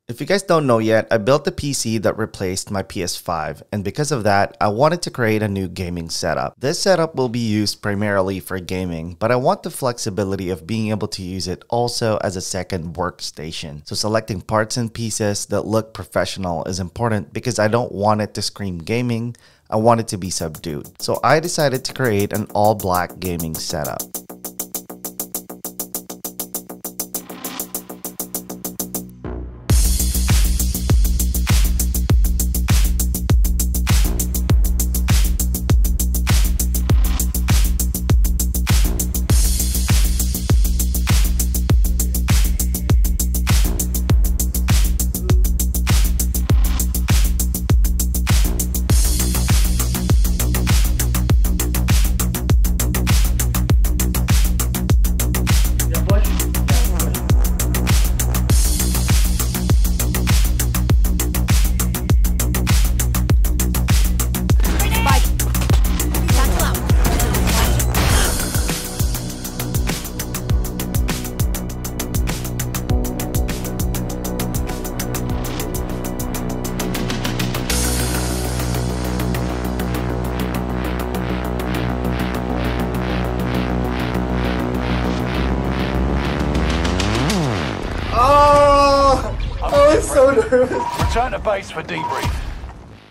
If you guys don't know yet, I built the PC that replaced my PS5, and because of that, I wanted to create a new gaming setup. This setup will be used primarily for gaming, but I want the flexibility of being able to use it also as a second workstation. So selecting parts and pieces that look professional is important because I don't want it to scream gaming, I want it to be subdued. So I decided to create an all-black gaming setup. So nervous. Return to base for debrief.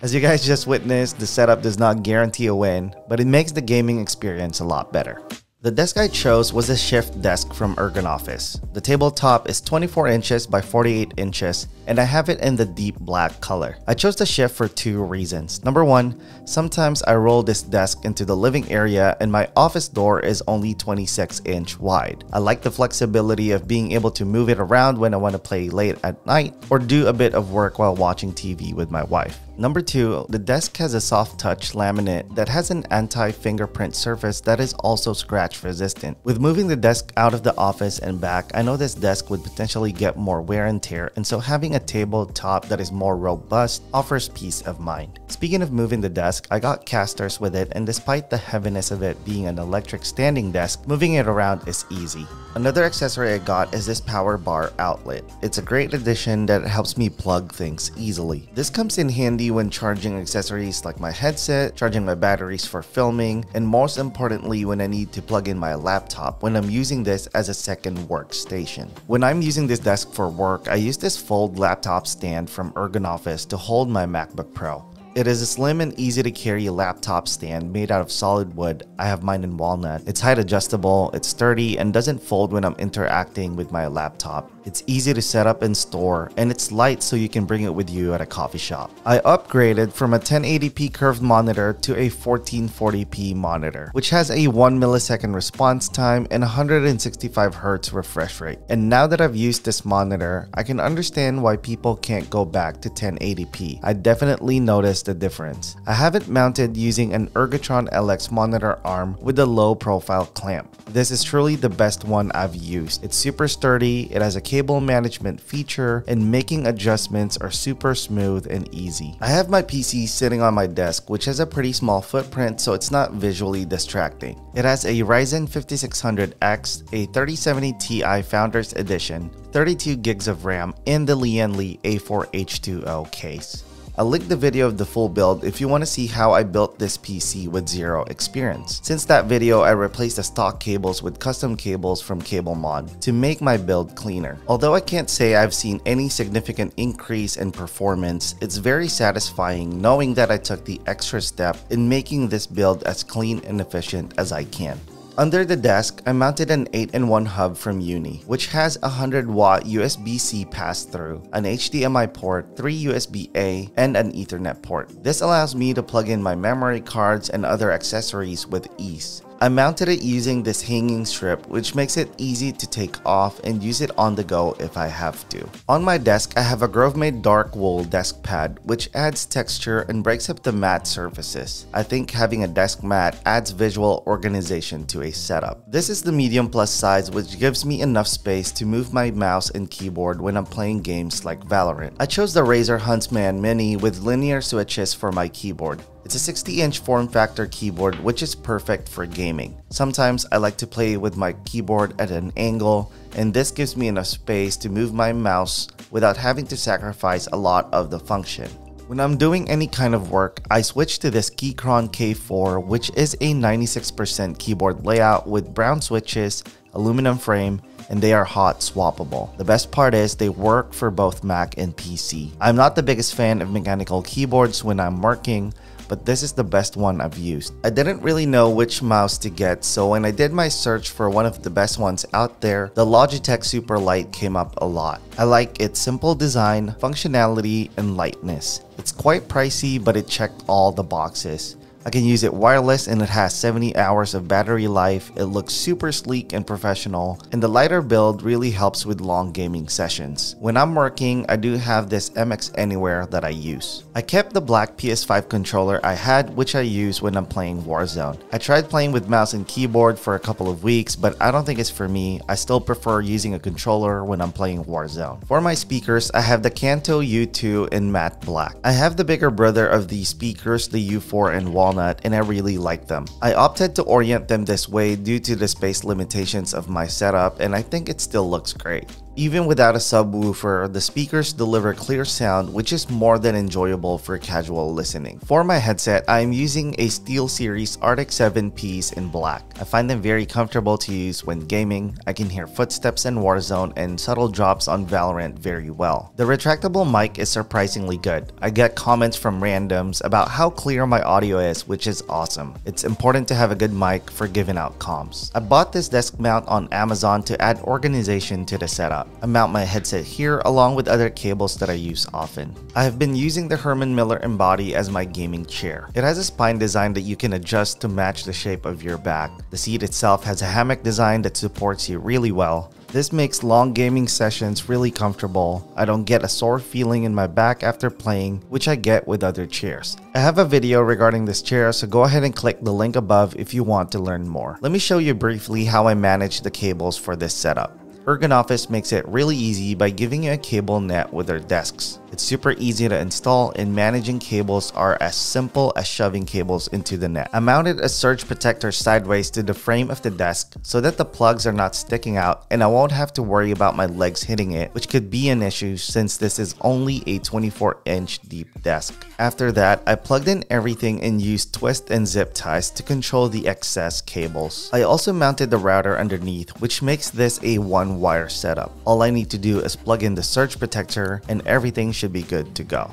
As you guys just witnessed, the setup does not guarantee a win, but it makes the gaming experience a lot better. The desk I chose was a shift desk from Ergonofis. The tabletop is 24 inches by 48 inches, and I have it in the deep black color. I chose the shift for two reasons. Number one, sometimes I roll this desk into the living area and my office door is only 26-inch wide. I like the flexibility of being able to move it around when I want to play late at night or do a bit of work while watching TV with my wife. Number two, the desk has a soft touch laminate that has an anti-fingerprint surface that is also scratch resistant. With moving the desk out of the office and back, I know this desk would potentially get more wear and tear, and so having a tabletop that is more robust offers peace of mind. Speaking of moving the desk, I got casters with it, and despite the heaviness of it being an electric standing desk, moving it around is easy. Another accessory I got is this power bar outlet. It's a great addition that helps me plug things easily. This comes in handy when charging accessories like my headset, charging my batteries for filming, and most importantly when I need to plug in my laptop when I'm using this as a second workstation. When I'm using this desk for work, I use this fold laptop stand from Ergonofis to hold my MacBook Pro. It is a slim and easy to carry laptop stand made out of solid wood. I have mine in walnut. It's height adjustable, it's sturdy, and doesn't fold when I'm interacting with my laptop. It's easy to set up and store, and it's light so you can bring it with you at a coffee shop. I upgraded from a 1080p curved monitor to a 1440p monitor, which has a 1 millisecond response time and 165 Hz refresh rate. And now that I've used this monitor, I can understand why people can't go back to 1080p. I definitely noticed the difference. I have it mounted using an Ergotron LX monitor arm with a low profile clamp. This is truly the best one I've used. It's super sturdy, it has a cable management feature, and making adjustments are super smooth and easy. I have my PC sitting on my desk, which has a pretty small footprint, so it's not visually distracting. It has a Ryzen 5600X, a 3070 Ti Founders Edition, 32 gigs of RAM, and the Lian A4H2O case. I'll link the video of the full build if you want to see how I built this PC with zero experience. Since that video, I replaced the stock cables with custom cables from CableMod to make my build cleaner. Although I can't say I've seen any significant increase in performance, it's very satisfying knowing that I took the extra step in making this build as clean and efficient as I can. Under the desk, I mounted an 8-in-1 hub from Uni, which has a 100-watt USB-C pass-through, an HDMI port, 3 USB-A, and an Ethernet port. This allows me to plug in my memory cards and other accessories with ease. I mounted it using this hanging strip, which makes it easy to take off and use it on the go if I have to. On my desk, I have a Grove-made dark wool desk pad, which adds texture and breaks up the matte surfaces. I think having a desk mat adds visual organization to a setup. This is the medium plus size, which gives me enough space to move my mouse and keyboard when I'm playing games like Valorant. I chose the Razer Huntsman Mini with linear switches for my keyboard. It's a 60-inch form factor keyboard which is perfect for gaming. Sometimes I like to play with my keyboard at an angle, and this gives me enough space to move my mouse without having to sacrifice a lot of the function. When I'm doing any kind of work, I switch to this Keychron K4, which is a 96% keyboard layout with brown switches, aluminum frame, and they are hot swappable. The best part is they work for both Mac and PC. I'm not the biggest fan of mechanical keyboards when I'm working, but this is the best one I've used. I didn't really know which mouse to get, so when I did my search for one of the best ones out there, the Logitech Super Light came up a lot. I like its simple design, functionality, and lightness. It's quite pricey, but it checked all the boxes. I can use it wireless and it has 70 hours of battery life. It looks super sleek and professional, and the lighter build really helps with long gaming sessions. When I'm working, I do have this MX Anywhere that I use. I kept the black PS5 controller I had, which I use when I'm playing Warzone. I tried playing with mouse and keyboard for a couple of weeks, but I don't think it's for me. I still prefer using a controller when I'm playing Warzone. For my speakers, I have the Kanto U2 in matte black. I have the bigger brother of these speakers, the U4 in walnut, and I really like them. I opted to orient them this way due to the space limitations of my setup, and I think it still looks great. Even without a subwoofer, the speakers deliver clear sound, which is more than enjoyable for casual listening. For my headset, I am using a SteelSeries Arctic 7 piece in black. I find them very comfortable to use when gaming. I can hear footsteps in Warzone and subtle drops on Valorant very well. The retractable mic is surprisingly good. I get comments from randoms about how clear my audio is, which is awesome. It's important to have a good mic for giving out comms. I bought this desk mount on Amazon to add organization to the setup. I mount my headset here along with other cables that I use often. I have been using the Herman Miller Embody as my gaming chair. It has a spine design that you can adjust to match the shape of your back. The seat itself has a hammock design that supports you really well. This makes long gaming sessions really comfortable. I don't get a sore feeling in my back after playing, which I get with other chairs. I have a video regarding this chair, so go ahead and click the link above if you want to learn more. Let me show you briefly how I manage the cables for this setup. Ergonofis makes it really easy by giving you a cable net with their desks. It's super easy to install, and managing cables are as simple as shoving cables into the net. I mounted a surge protector sideways to the frame of the desk so that the plugs are not sticking out and I won't have to worry about my legs hitting it, which could be an issue since this is only a 24-inch deep desk. After that, I plugged in everything and used twist and zip ties to control the excess cables. I also mounted the router underneath, which makes this a one-wire setup. All I need to do is plug in the surge protector and everything should be good to go.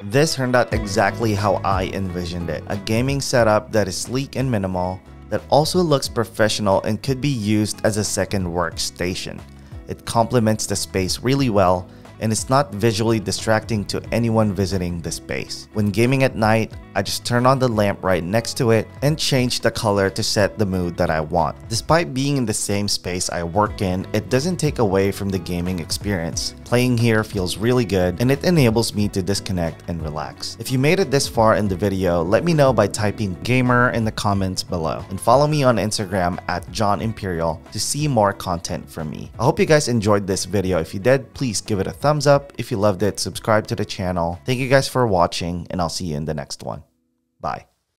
This turned out exactly how I envisioned it. A gaming setup that is sleek and minimal, that also looks professional and could be used as a second workstation. It complements the space really well, and it's not visually distracting to anyone visiting the space. When gaming at night, I just turn on the lamp right next to it and change the color to set the mood that I want. Despite being in the same space I work in, it doesn't take away from the gaming experience. Playing here feels really good, and it enables me to disconnect and relax. If you made it this far in the video, let me know by typing gamer in the comments below, and follow me on Instagram at JohnImperial to see more content from me. I hope you guys enjoyed this video. If you did, please give it a thumbs up. If you loved it, subscribe to the channel. Thank you guys for watching, and I'll see you in the next one. Bye.